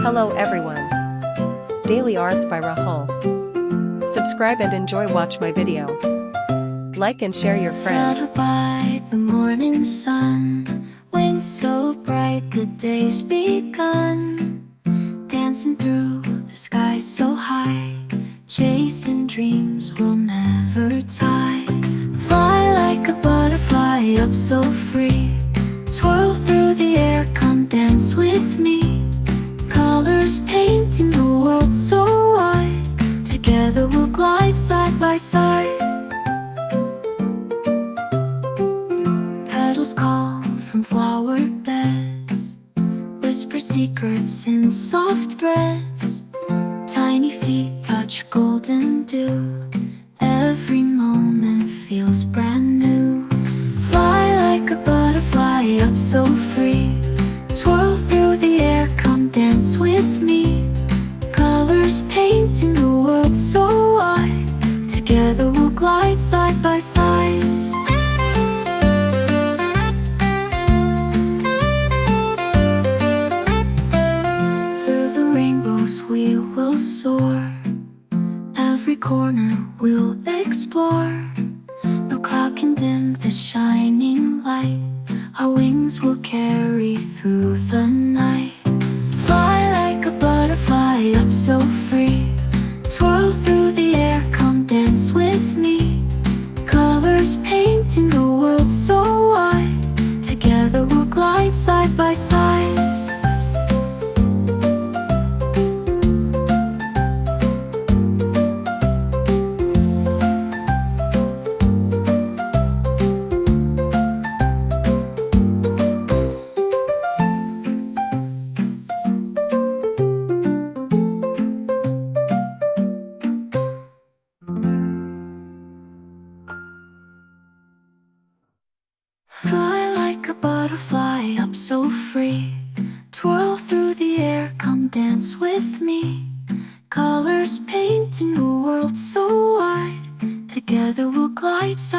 Hello everyone. Daily Arts by Rahul. Subscribe and enjoy watch my video. Like and share your friend. Flattered by the morning sun, wings so bright the day's begun. Dancing through the sky so high, chasing dreams we'll never tie. Fly like a butterfly up so free, twirl through the air, come dance with me. Colors painting the world so wide, together we'll glide side by side. Petals call from flower beds, whisper secrets in soft threads. Tiny feet touch golden dew, every moment feels brand new. Fly like a butterfly up so free, twirl through the air, come dance with me. Colors painting the world so wide, together we'll glide side by side. Through the rainbows we will soar, every corner we'll explore. No cloud can dim the shining light, our wings will carry through the night. Fly like a butterfly up so free, twirl through the air, come dance with me. Colors painting the world so wide, together we'll glide side by side. Fly like a butterfly up so free, twirl through the air, come dance with me. Colors painting the world so wide, together we'll glide side